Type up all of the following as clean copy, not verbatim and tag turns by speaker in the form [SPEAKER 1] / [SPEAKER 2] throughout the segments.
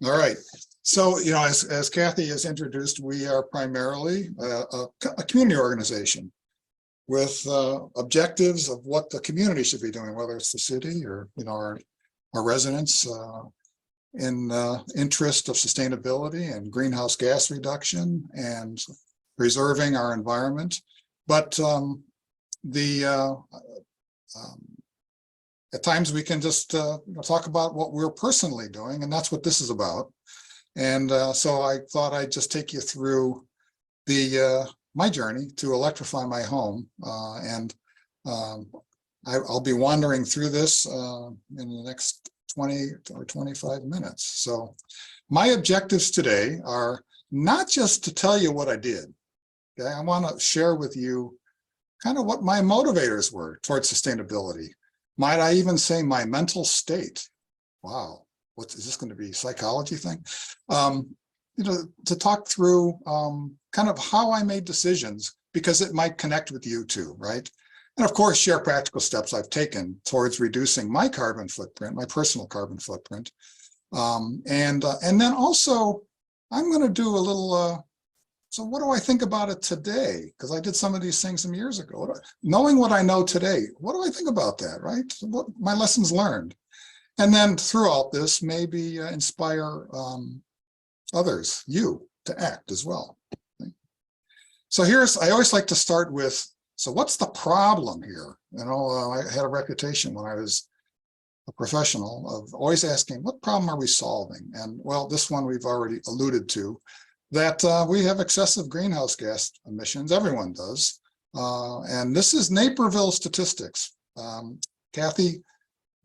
[SPEAKER 1] All right. So, as Kathy has introduced, we are primarily a community organization with objectives of what the community should be doing, whether it's the city or, our residents in interest of sustainability and greenhouse gas reduction and preserving our environment. But at times we can just talk about what we're personally doing, and that's what this is about. And so I thought I'd just take you through my journey to electrify my home, and I'll be wandering through this in the next 20 or 25 minutes. So my objectives today are not just to tell you what I did. Okay? I want to share with you kind of what my motivators were towards sustainability. Might I even say my mental state? Wow, what is this going to be, a psychology thing? To talk through kind of how I made decisions, because it might connect with you too, right? And of course, share practical steps I've taken towards reducing my carbon footprint, my personal carbon footprint. And then also, I'm going to do a little, so what do I think about it today? Because I did some of these things some years ago. Knowing what I know today, what do I think about that, right? What my lessons learned. And then throughout this, maybe inspire others, you, to act as well. Okay? So I always like to start with, so what's the problem here? I had a reputation when I was a professional of always asking, what problem are we solving? And well, this one we've already alluded to, that we have excessive greenhouse gas emissions. Everyone does. And this is Naperville statistics. Kathy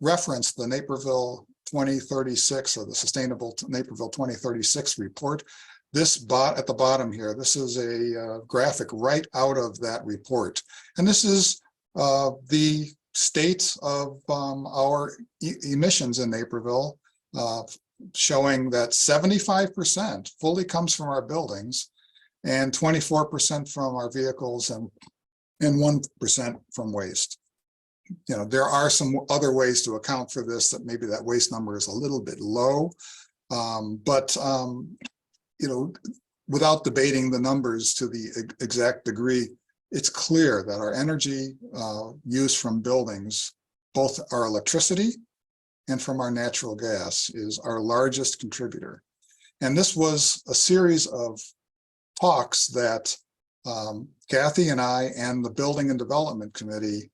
[SPEAKER 1] referenced the Naperville 2036 or the Sustainable Naperville 2036 report. This at the bottom here, this is a graphic right out of that report. And this is the state of our emissions in Naperville, showing that 75% fully comes from our buildings and 24% from our vehicles and 1% from waste. There are some other ways to account for this, that maybe that waste number is a little bit low, but without debating the numbers to the exact degree, it's clear that our energy use from buildings, both our electricity and from our natural gas, is our largest contributor. And this was a series of talks that Kathy and I and the Building and Development Committee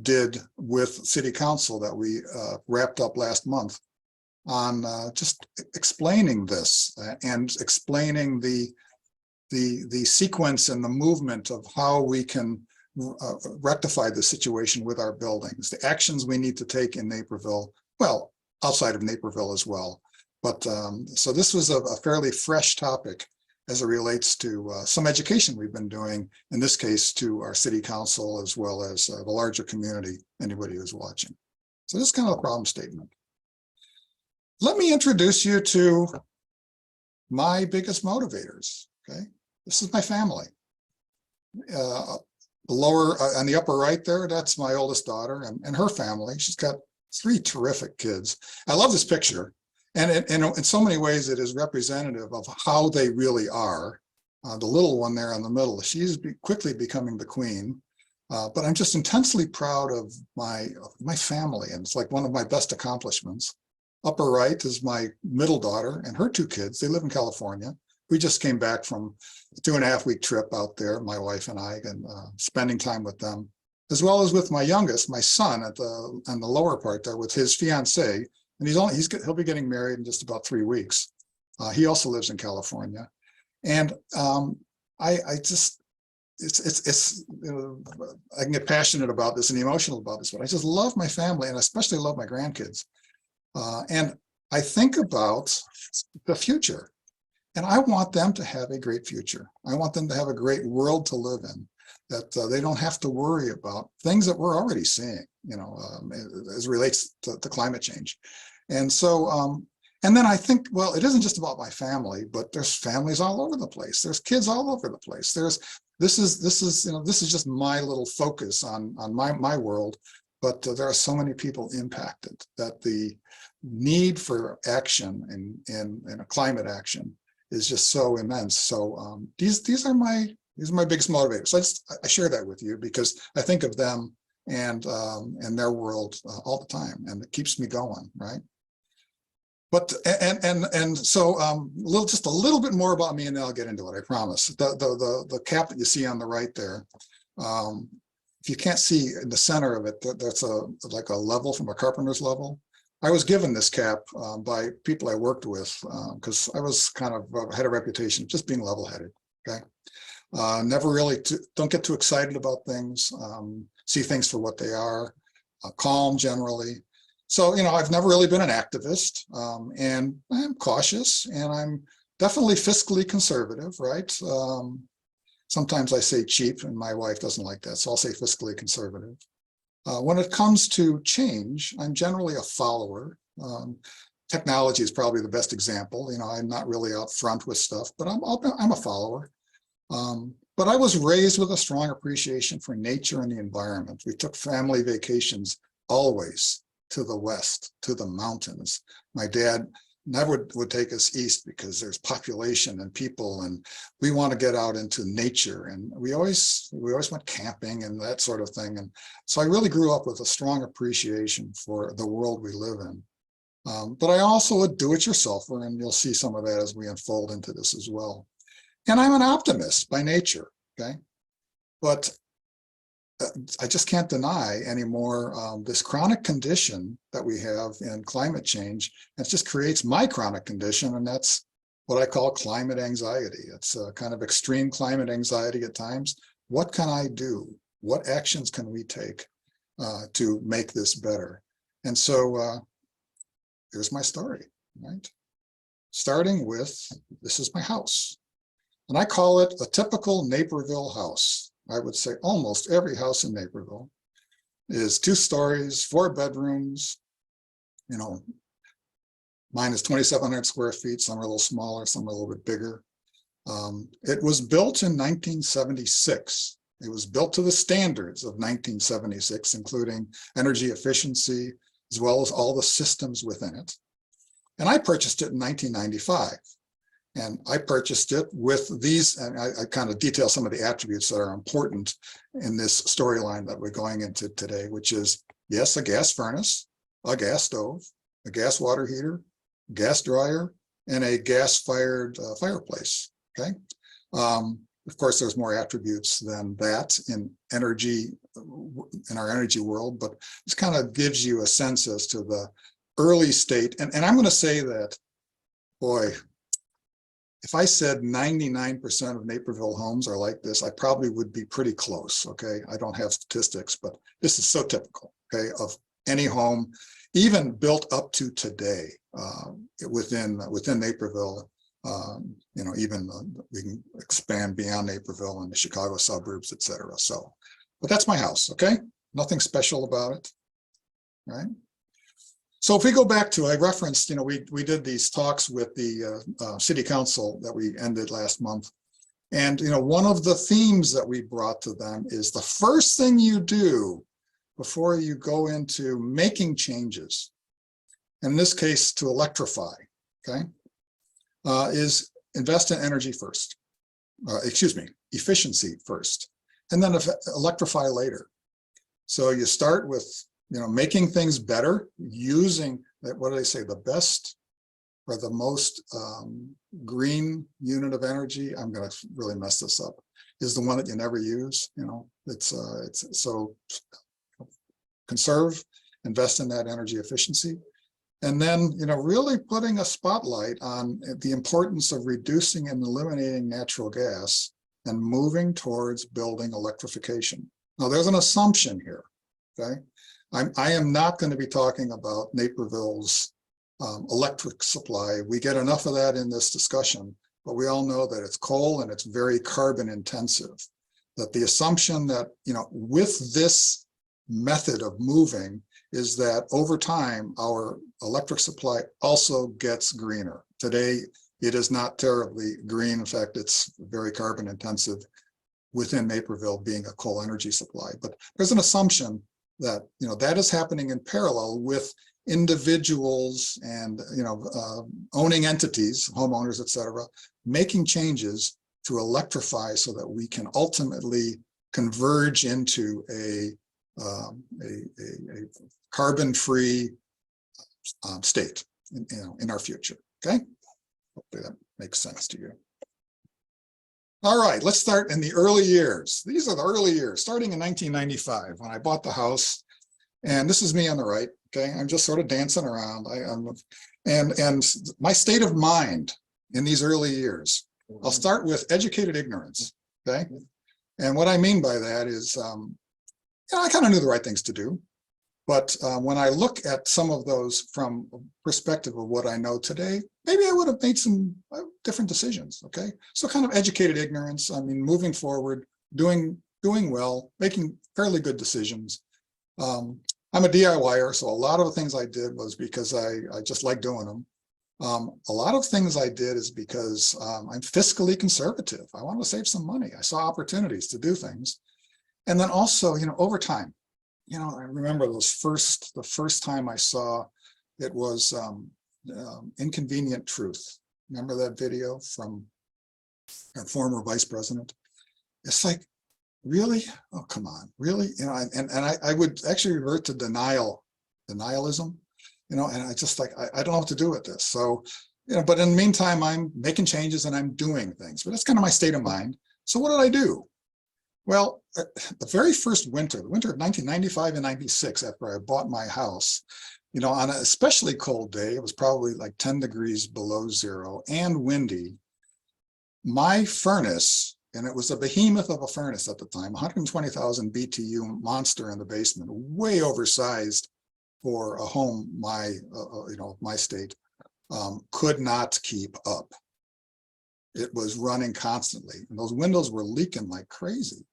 [SPEAKER 1] did with City Council that we wrapped up last month on just explaining this and explaining the sequence and the movement of how we can rectify the situation with our buildings, the actions we need to take in Naperville, well, outside of Naperville as well. But so this was a fairly fresh topic as it relates to some education we've been doing, in this case, to our city council, as well as the larger community, anybody who's watching. So this is kind of a problem statement. Let me introduce you to my biggest motivators, okay? This is my family. The lower, on the upper right there, that's my oldest daughter and her family. She's got 3 terrific kids. I love this picture. And in so many ways, it is representative of how they really are. The little one there in the middle, she's quickly becoming the queen. But I'm just intensely proud of my family, and it's like one of my best accomplishments. Upper right is my middle daughter and her 2 kids. They live in California. We just came back from a 2.5-week trip out there, my wife and I, and spending time with them, as well as with my youngest, my son, on the lower part there with his fiance. And he'll be getting married in just about 3 weeks. He also lives in California, and I can get passionate about this and emotional about this, but I just love my family, and especially love my grandkids. And I think about the future, and I want them to have a great future. I want them to have a great world to live in, that they don't have to worry about things that we're already seeing, as it relates to climate change. And so, and then I think, well, it isn't just about my family, but there's families all over the place. There's kids all over the place. This is just my little focus on my world, but there are so many people impacted that need for action and a climate action is just so immense. So these are my biggest motivators. So I share that with you because I think of them and their world all the time, and it keeps me going, right? But so just a little bit more about me, and then I'll get into it. I promise. The cap that you see on the right there, if you can't see in the center of it, that's like a level from a carpenter's level. I was given this cap by people I worked with because I was kind of had a reputation of just being level-headed. Okay, never really don't get too excited about things. See things for what they are. Calm generally. So, I've never really been an activist, and I'm cautious, and I'm definitely fiscally conservative, right? Sometimes I say cheap, and my wife doesn't like that, so I'll say fiscally conservative. When it comes to change, I'm generally a follower. Technology is probably the best example. I'm not really out front with stuff, but I'm a follower. But I was raised with a strong appreciation for nature and the environment. We took family vacations always to the west, to the mountains. My dad never would take us east because there's population and people, and we want to get out into nature. And we always went camping and that sort of thing. And so I really grew up with a strong appreciation for the world we live in. But I also a do-it-yourselfer, and you'll see some of that as we unfold into this as well. And I'm an optimist by nature, okay? But I just can't deny anymore this chronic condition that we have in climate change. It just creates my chronic condition, and that's what I call climate anxiety. It's a kind of extreme climate anxiety at times. What can I do? What actions can we take to make this better? And so here's my story, right? Starting with, this is my house. And I call it a typical Naperville house. I would say almost every house in Naperville is 2 stories, 4 bedrooms. Mine is 2,700 square feet. Some are a little smaller, some are a little bit bigger. It was built in 1976. It was built to the standards of 1976, including energy efficiency, as well as all the systems within it. And I purchased it in 1995. And I purchased it with these, and I kind of detail some of the attributes that are important in this storyline that we're going into today, which is, yes, a gas furnace, a gas stove, a gas water heater, gas dryer, and a gas-fired fireplace, okay? Of course, there's more attributes than that in energy, in our energy world, but this kind of gives you a sense as to the early state. And I'm going to say that, boy, if I said 99% of Naperville homes are like this, I probably would be pretty close, okay? I don't have statistics, but this is so typical, okay, of any home, even built up to today within Naperville. Even we can expand beyond Naperville and the Chicago suburbs, et cetera. So, but that's my house, okay? Nothing special about it, right? So if we go back to, I referenced, we did these talks with the city council that we ended last month. And, one of the themes that we brought to them is the first thing you do before you go into making changes, in this case to electrify, okay, is invest in energy first, efficiency first, and then electrify later. So you start with, making things better, using, what do they say, the best or the most green unit of energy. I'm going to really mess this up. Is the one that you never use. It's so conserve, invest in that energy efficiency. And then, really putting a spotlight on the importance of reducing and eliminating natural gas and moving towards building electrification. Now, there's an assumption here, okay? I am not going to be talking about Naperville's electric supply. We get enough of that in this discussion, but we all know that it's coal and it's very carbon intensive. That the assumption that, with this method of moving is that over time, our electric supply also gets greener. Today, it is not terribly green. In fact, it's very carbon intensive within Naperville being a coal energy supply. But there's an assumption that, that is happening in parallel with individuals and, owning entities, homeowners, et cetera, making changes to electrify so that we can ultimately converge into a carbon-free state in our future. Okay, hopefully that makes sense to you. All right, let's start in the early years. These are the early years, starting in 1995 when I bought the house, and this is me on the right. Okay, I'm just sort of dancing around. And my state of mind in these early years. I'll start with educated ignorance. Okay, and what I mean by that is, I kind of knew the right things to do. But when I look at some of those from perspective of what I know today, maybe I would have made some different decisions. Okay, so kind of educated ignorance. I mean, moving forward, doing well, making fairly good decisions. I'm a DIYer, so a lot of the things I did was because I just like doing them. A lot of things I did is because I'm fiscally conservative. I want to save some money. I saw opportunities to do things, and then also, over time. I remember the first time I saw it was Inconvenient Truth. Remember that video from our former vice president? It's like, really? Oh, come on, really? And I would actually revert to denialism, and I just like, I don't know what to do with this. So, but in the meantime, I'm making changes and I'm doing things, but that's kind of my state of mind. So what did I do? Well, the very first winter, the winter of 1995 and 96, after I bought my house, on an especially cold day, it was probably like 10 degrees below zero and windy, my furnace, and it was a behemoth of a furnace at the time, 120,000 BTU monster in the basement, way oversized for a home my state, could not keep up. It was running constantly, and those windows were leaking like crazy.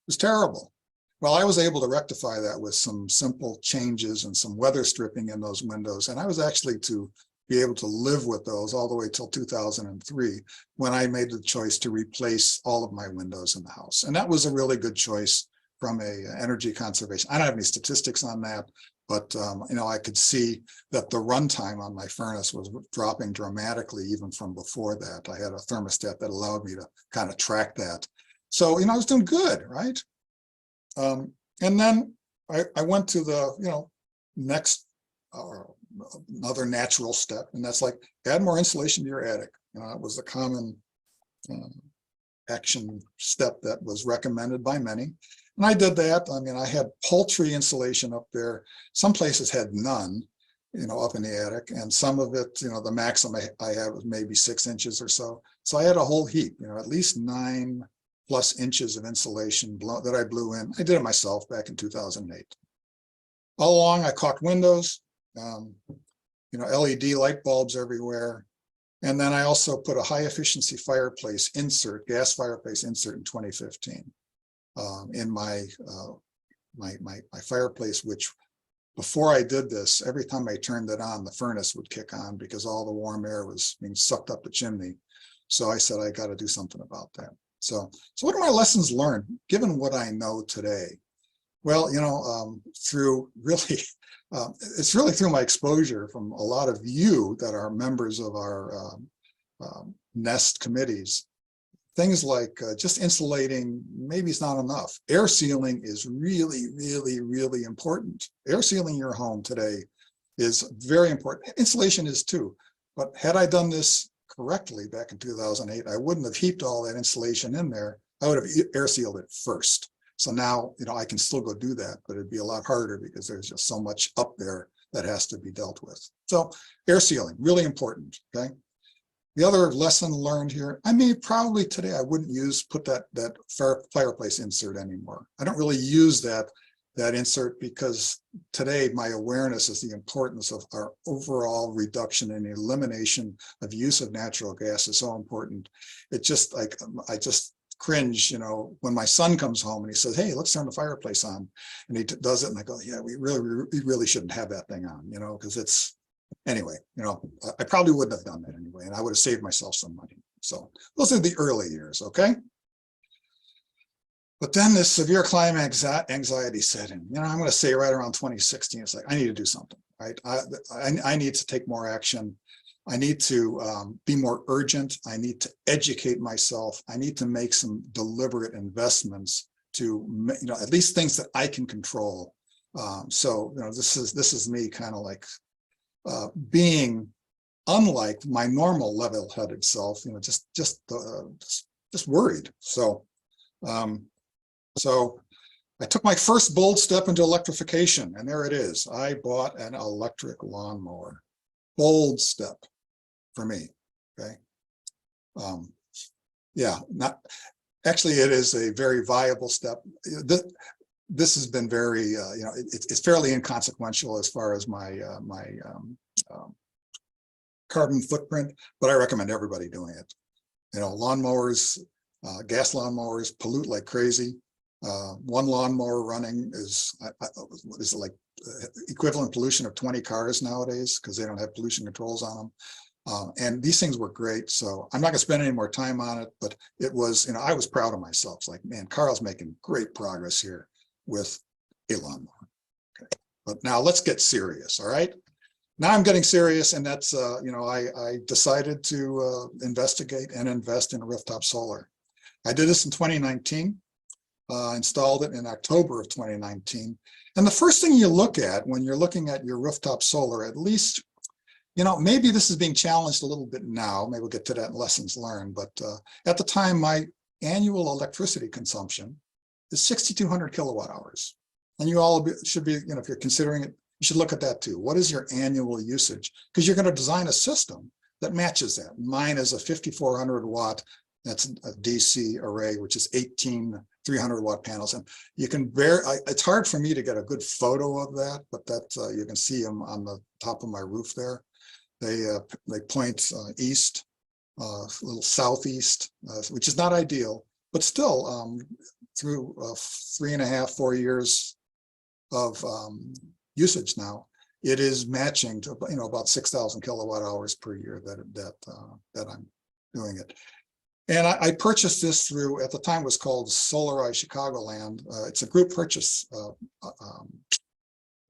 [SPEAKER 1] It was terrible. Well, I was able to rectify that with some simple changes and some weather stripping in those windows. And I was actually to be able to live with those all the way till 2003, when I made the choice to replace all of my windows in the house. And that was a really good choice from a energy conservation. I don't have any statistics on that, but I could see that the runtime on my furnace was dropping dramatically even from before that. I had a thermostat that allowed me to kind of track that. So, I was doing good, right? And then I went to the, next, another natural step, and that's like add more insulation to your attic. It was the common action step that was recommended by many. And I did that. I mean, I had paltry insulation up there. Some places had none, up in the attic, and some of it, the maximum I had was maybe 6 inches or so. So I had a whole heap, at least 9+ inches of insulation that I blew in. I did it myself back in 2008. All along, I caulked windows, LED light bulbs everywhere. And then I also put a high efficiency fireplace insert, gas fireplace insert in 2015 in my fireplace, which before I did this, every time I turned it on, the furnace would kick on because all the warm air was being sucked up the chimney. So I said, I got to do something about that. So what are my lessons learned, given what I know today? Well, through really, it's really through my exposure from a lot of you that are members of our NEST committees. Things like just insulating, maybe it's not enough. Air sealing is really, really, really important. Air sealing your home today is very important. Insulation is too. But had I done this correctly back in 2008, I wouldn't have heaped all that insulation in there. I would have air sealed it first. So now, I can still go do that, but it'd be a lot harder because there's just so much up there that has to be dealt with. So air sealing, really important, okay? The other lesson learned here, I mean, probably today I wouldn't put that fireplace insert anymore. I don't really use that insert because today my awareness is the importance of our overall reduction and elimination of use of natural gas is so important. It just like, I just cringe, when my son comes home and he says, hey, let's turn the fireplace on. And he does it. And I go, yeah, we really shouldn't have that thing on, because it's, anyway, I probably wouldn't have done that anyway. And I would have saved myself some money. So those are the early years. Okay. But then this severe climate anxiety set in, I'm going to say right around 2016, it's like, I need to do something. right? I need to take more action. I need to be more urgent. I need to educate myself. I need to make some deliberate investments to, at least things that I can control. So, this is me kind of like being unlike my normal level-headed self, just worried. So I took my first bold step into electrification, and there it is. I bought an electric lawnmower. Bold step for me. Okay. Yeah, not actually, it is a very viable step. This has been very, it's fairly inconsequential as far as my carbon footprint, but I recommend everybody doing it. Lawnmowers, gas lawnmowers pollute like crazy. One lawnmower running is like equivalent pollution of 20 cars nowadays, because they don't have pollution controls on them. And these things work great. So I'm not gonna spend any more time on it, but it was, I was proud of myself. It's like, man, Carl's making great progress here with a lawnmower. Okay. But now let's get serious. All right. Now I'm getting serious, and that's, I decided to investigate and invest in rooftop solar. I did this in 2019. Installed it in October of 2019. And the first thing you look at when you're looking at your rooftop solar, at least, maybe this is being challenged a little bit now. Maybe we'll get to that in lessons learned. But at the time, my annual electricity consumption is 6,200 kilowatt hours. And you all should be, if you're considering it, you should look at that too. What is your annual usage? Because you're going to design a system that matches that. Mine is a 5,400 watt. That's a DC array, which is 18 300-watt panels. And you can it's hard for me to get a good photo of that, but that you can see them on the top of my roof there. They point east, a little southeast, which is not ideal, but still through 3.5, 4 years of usage now, it is matching to about 6,000 kilowatt hours per year that I'm doing it. And I purchased this through, at the time it was called Solarize Chicagoland. It's a group purchase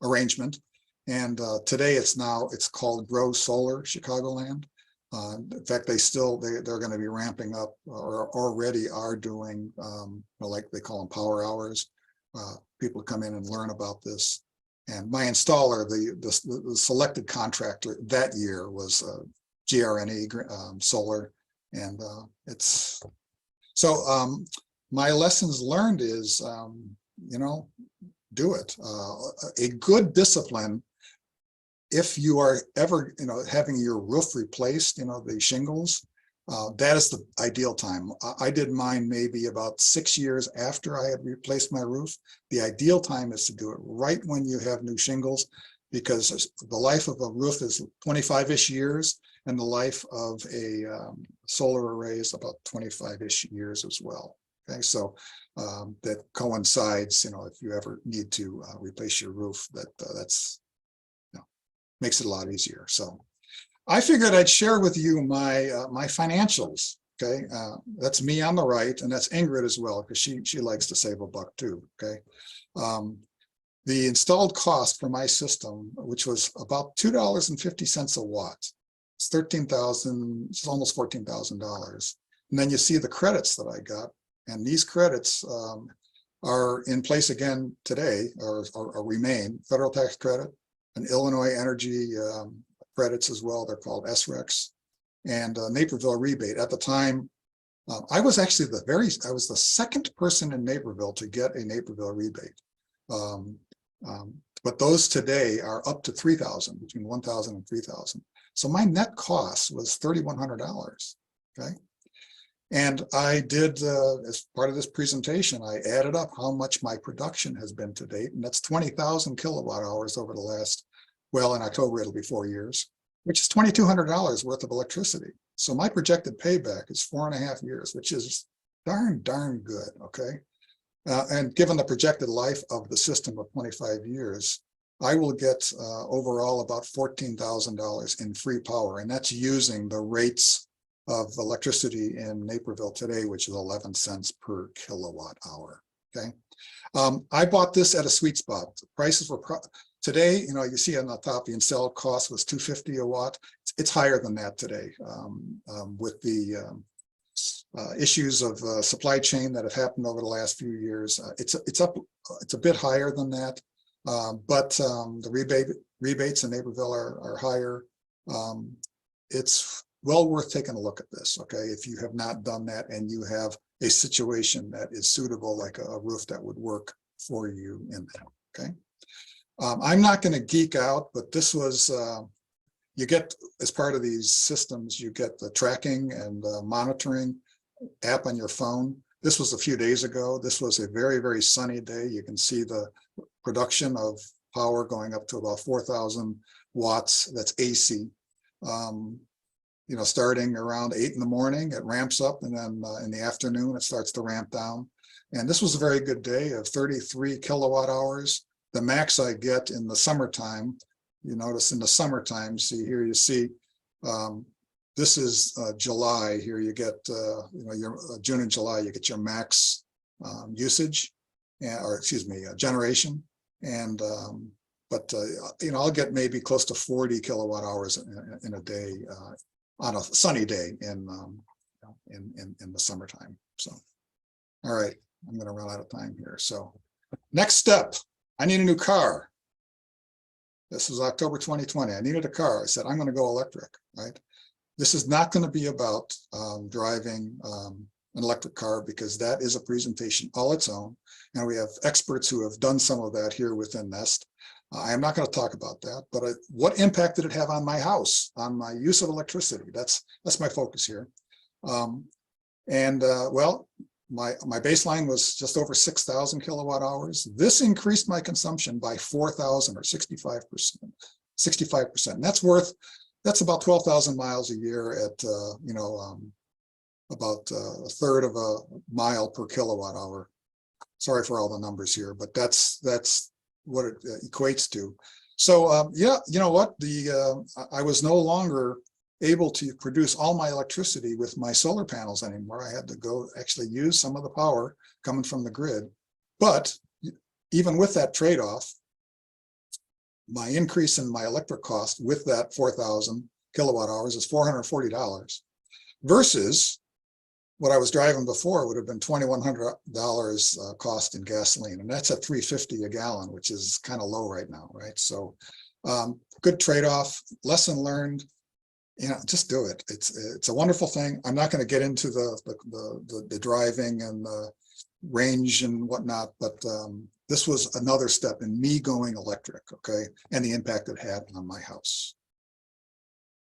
[SPEAKER 1] arrangement. And today it's called Grow Solar Chicagoland. In fact, they're going to be ramping up, or already are doing, like they call them power hours. People come in and learn about this. And my installer, the selected contractor that year was GRNE Solar. And it's so my lessons learned is, do it. A good discipline, if you are ever, having your roof replaced, the shingles, that is the ideal time. I did mine maybe about 6 years after I had replaced my roof. The ideal time is to do it right when you have new shingles, because the life of a roof is 25-ish years. And the life of a solar array is about 25-ish years as well. Okay, so that coincides. If you ever need to replace your roof, that's makes it a lot easier. So I figured I'd share with you my financials. Okay, that's me on the right, and that's Ingrid as well, because she likes to save a buck too. Okay. The installed cost for my system, which was about $2.50 a watt. It's $13,000, it's almost $14,000. And then you see the credits that I got. And these credits are in place again today, or remain. Federal tax credit, and Illinois energy credits as well. They're called SRECs, and Naperville rebate. At the time, I was actually I was the second person in Naperville to get a Naperville rebate. But those today are up to $3,000, between $1,000 and $3,000. So my net cost was $3,100. Okay. And I did, as part of this presentation, I added up how much my production has been to date. And that's 20,000 kilowatt hours over the last, well, in October, it'll be 4 years, which is $2,200 worth of electricity. So my projected payback is 4.5 years, which is darn good. Okay. And given the projected life of the system of 25 years, I will get overall about $14,000 in free power. And that's using the rates of electricity in Naperville today, which is 11 cents per kilowatt hour. Okay. I bought this at a sweet spot. The prices were today, you see on the top, the installed cost was $250 a watt. It's higher than that today with the issues of supply chain that have happened over the last few years. It's a bit higher than that, but the rebates in Naperville are higher. It's well worth taking a look at this, okay, if you have not done that and you have a situation that is suitable, like a roof that would work for you in that, okay. I'm not going to geek out, but this was, you get, as part of these systems, you get the tracking and monitoring app on your phone. This was a few days ago. This was a very, very sunny day. You can see the production of power going up to about 4,000 watts. That's AC. Starting around 8 in the morning, it ramps up, and then in the afternoon, it starts to ramp down. And this was a very good day of 33 kilowatt hours. The max I get in the summertime, you notice in the summertime, see here, you see, this is July here, you get, your June and July, you get your max usage, or excuse me, generation. And, I'll get maybe close to 40 kilowatt hours in a day on a sunny day in the summertime. So, all right, I'm going to run out of time here. So next step, I need a new car. This was October 2020. I needed a car. I said, I'm going to go electric, right? This is not going to be about driving an electric car, because that is a presentation all its own. And we have experts who have done some of that here within Nest. I am not going to talk about that, but what impact did it have on my house, on my use of electricity? That's my focus here. Well, my baseline was just over 6,000 kilowatt hours. This increased my consumption by 4,000 or 65%. 65%. And that's about 12,000 miles a year at about a third of a mile per kilowatt hour. Sorry for all the numbers here, but that's what it equates to. So yeah, you know what? I was no longer able to produce all my electricity with my solar panels anymore. I had to go actually use some of the power coming from the grid. But even with that trade-off, my increase in my electric cost with that 4,000 kilowatt hours is $440 versus what I was driving before would have been $2,100 cost in gasoline. And that's at $3.50 a gallon, which is kind of low right now, right? So good trade-off, lesson learned. Just do it. It's a wonderful thing. I'm not going to get into the driving and the range and whatnot, but this was another step in me going electric, okay, and the impact it had on my house.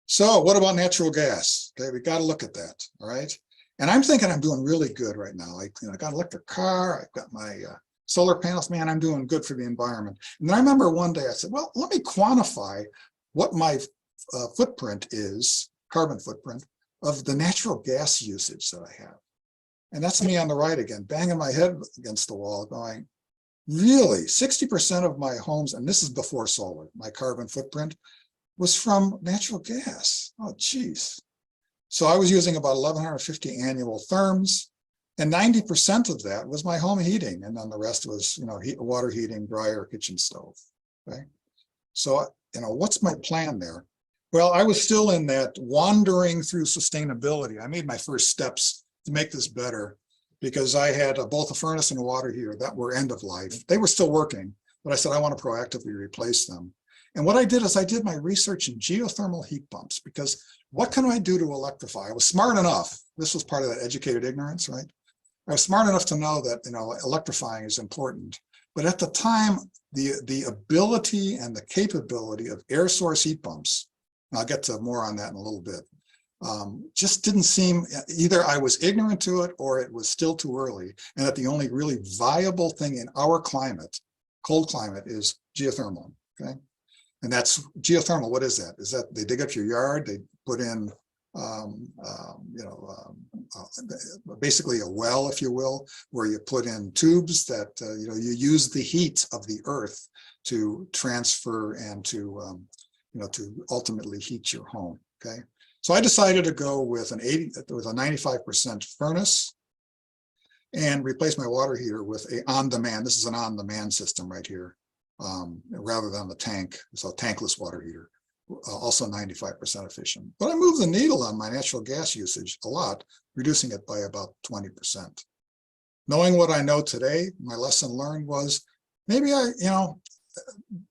[SPEAKER 1] So what about natural gas? Okay, we got to look at that, all right? And I'm thinking I'm doing really good right now. I got an electric car. I've got my solar panels. Man, I'm doing good for the environment. And then I remember one day I said, well, let me quantify what my footprint is, carbon footprint, of the natural gas usage that I have. And that's me on the right again, banging my head against the wall going, really, 60% of my homes, and this is before solar, my carbon footprint was from natural gas. Oh, geez. So I was using about 1,150 annual therms, and 90% of that was my home heating. And then the rest was, water heating, dryer, kitchen stove. Okay. So, what's my plan there? Well, I was still in that wandering through sustainability. I made my first steps to make this better because I had both a furnace and a water heater that were end of life. They were still working, but I said, I want to proactively replace them. And what I did is I did my research in geothermal heat pumps, because what can I do to electrify? I was smart enough. This was part of that educated ignorance, right? I was smart enough to know that, electrifying is important. But at the time, the ability and the capability of air source heat pumps, and I'll get to more on that in a little bit, just didn't seem, either I was ignorant to it or it was still too early, and that the only really viable thing in our climate, cold climate, is geothermal, okay? And that's geothermal. What is that? Is that they dig up your yard, they put in, basically a well, if you will, where you put in tubes that, you use the heat of the earth to transfer and to, to ultimately heat your home, okay? So I decided to go with with a 95% furnace, and replace my water heater with a on-demand. This is an on-demand system right here, rather than the tank. So tankless water heater, also 95% efficient. But I moved the needle on my natural gas usage a lot, reducing it by about 20%. Knowing what I know today, my lesson learned was maybe I,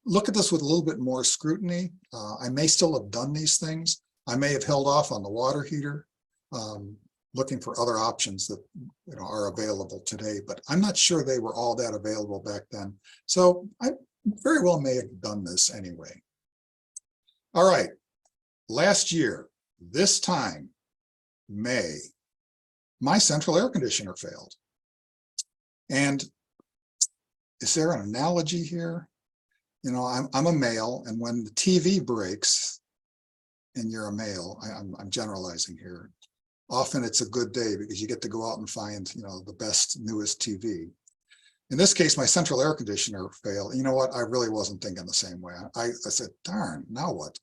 [SPEAKER 1] look at this with a little bit more scrutiny. I may still have done these things. I may have held off on the water heater, looking for other options that are available today, but I'm not sure they were all that available back then. So I very well may have done this anyway. All right, last year, this time, May, my central air conditioner failed. And is there an analogy here? I'm a male, and when the TV breaks, and you're a male, I'm generalizing here, often it's a good day because you get to go out and find, the best, newest TV. In this case, my central air conditioner failed. You know what? I really wasn't thinking the same way. I said, darn, now what?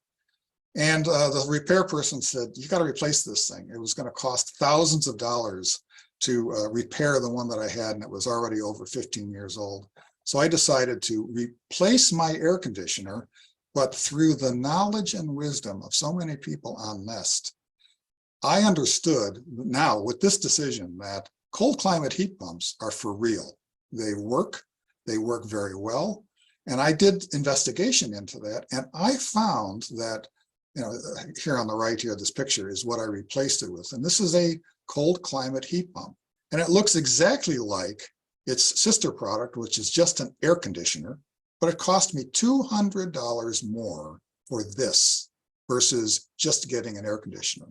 [SPEAKER 1] And the repair person said, you got to replace this thing. It was going to cost thousands of dollars to repair the one that I had, and it was already over 15 years old. So I decided to replace my air conditioner, but through the knowledge and wisdom of so many people on Nest, I understood now with this decision that cold climate heat pumps are for real. They work very well. And I did investigation into that. And I found that, here on the right here, this picture is what I replaced it with. And this is a cold climate heat pump. And it looks exactly like its sister product, which is just an air conditioner, but it cost me $200 more for this versus just getting an air conditioner.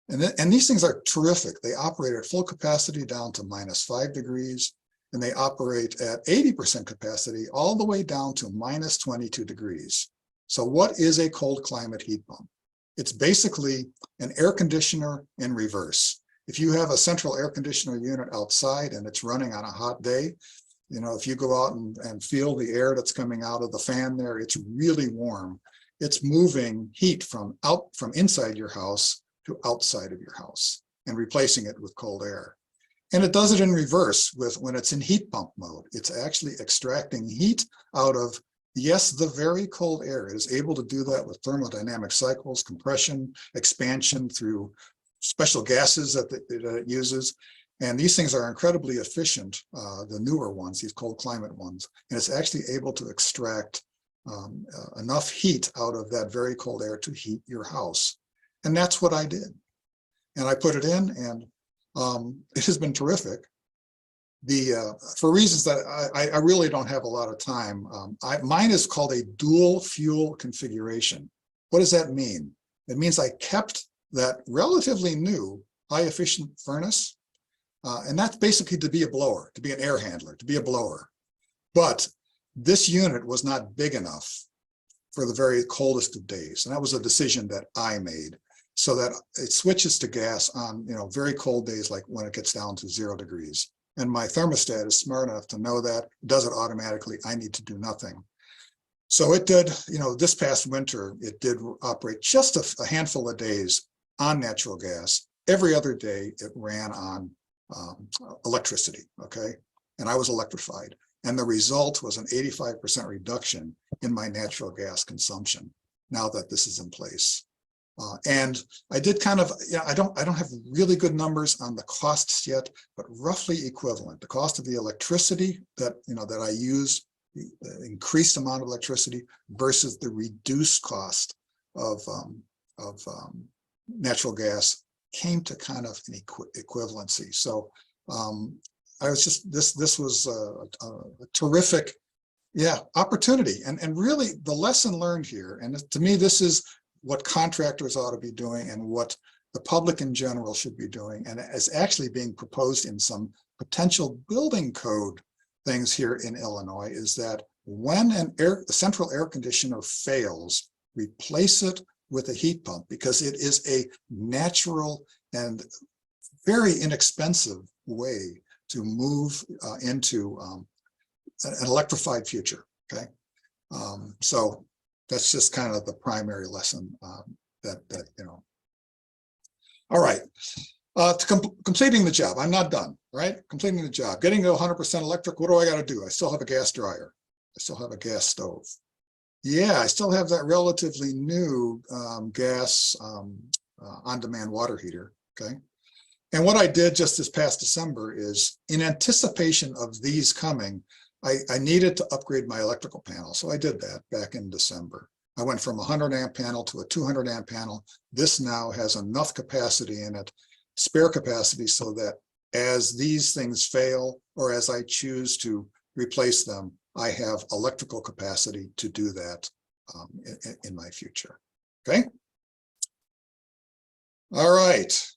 [SPEAKER 1] And these things are terrific. They operate at full capacity down to -5 degrees, and they operate at 80% capacity all the way down to -22 degrees. So what is a cold climate heat pump? It's basically an air conditioner in reverse. If you have a central air conditioner unit outside and it's running on a hot day, if you go out and feel the air that's coming out of the fan there, it's really warm. It's moving heat from inside your house to outside of your house and replacing it with cold air. And it does it in reverse when it's in heat pump mode. It's actually extracting heat out of, yes, the very cold air. It is able to do that with thermodynamic cycles, compression, expansion through special gases that it uses. And these things are incredibly efficient, the newer ones, these cold climate ones. And it's actually able to extract enough heat out of that very cold air to heat your house. And that's what I did. And I put it in, and it has been terrific. For reasons that I really don't have a lot of time, mine is called a dual fuel configuration. What does that mean? It means I kept that relatively new high efficient furnace, and that's basically to be a blower, to be an air handler, to be a blower. But this unit was not big enough for the very coldest of days, and that was a decision that I made, so that it switches to gas on very cold days, like when it gets down to 0 degrees. And my thermostat is smart enough to know that, it does it automatically. I need to do nothing. So it did, this past winter, it did operate just a handful of days on natural gas. Every other day it ran on electricity, okay? And I was electrified. And the result was an 85% reduction in my natural gas consumption now that this is in place. And I did kind of, I don't have really good numbers on the costs yet, but roughly equivalent. The cost of the electricity that I used, the increased amount of electricity versus the reduced cost of natural gas came to kind of an equivalency. So I was just, this was a terrific, opportunity. And really the lesson learned here, and to me, this is what contractors ought to be doing and what the public in general should be doing, and is actually being proposed in some potential building code things here in Illinois, is that when a central air conditioner fails, replace it with a heat pump, because it is a natural and very inexpensive way to move into an electrified future, okay? So that's just kind of the primary lesson that. All right. Completing the job. I'm not done, right? Completing the job, getting to 100% electric. What do I got to do? I still have a gas dryer. I still have a gas stove. Yeah, I still have that relatively new gas on-demand water heater. Okay. And what I did just this past December is, in anticipation of these coming, I needed to upgrade my electrical panel. So I did that back in December. I went from a 100 amp panel to a 200 amp panel. This now has enough capacity in it, spare capacity, so that as these things fail or as I choose to replace them, I have electrical capacity to do that in my future. Okay. All right.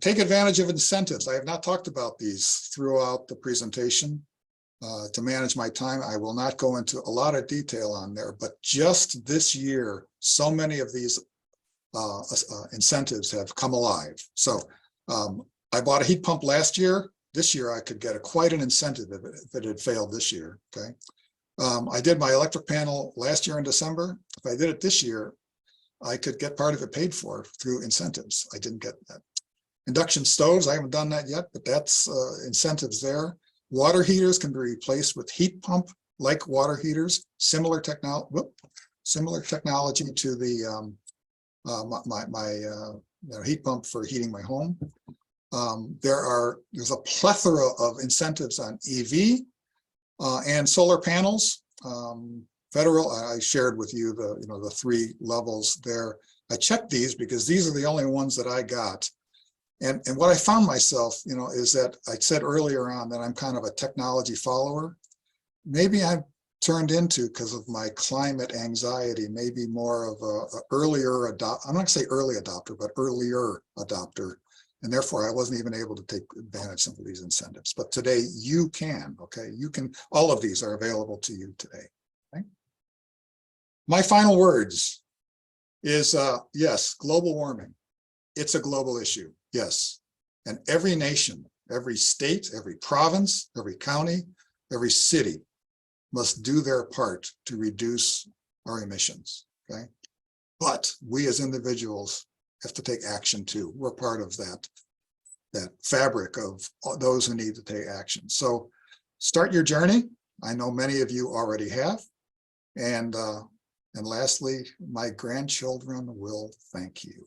[SPEAKER 1] Take advantage of incentives. I have not talked about these throughout the presentation. To manage my time, I will not go into a lot of detail on there, but just this year, so many of these incentives have come alive. So I bought a heat pump last year. This year, I could get quite an incentive if it had failed this year. Okay. I did my electric panel last year in December. If I did it this year, I could get part of it paid for through incentives. I didn't get that. Induction stoves, I haven't done that yet, but that's incentives there. Water heaters can be replaced with heat pump like water heaters, similar technology to the heat pump for heating my home. There's a plethora of incentives on EV and solar panels. Federal, I shared with you the 3 levels there. I checked these because these are the only ones that I got. And what I found myself, is that I said earlier on that I'm kind of a technology follower. Maybe I've turned into, because of my climate anxiety, maybe more of a earlier adopter. I'm not going to say early adopter, but earlier adopter. And therefore, I wasn't even able to take advantage of some of these incentives. But today you can, okay? You can, all of these are available to you today. Okay? My final words is, yes, global warming. It's a global issue. Yes. And every nation, every state, every province, every county, every city must do their part to reduce our emissions. Okay. But we as individuals have to take action too. We're part of that fabric of those who need to take action. So start your journey. I know many of you already have. And lastly, my grandchildren will thank you.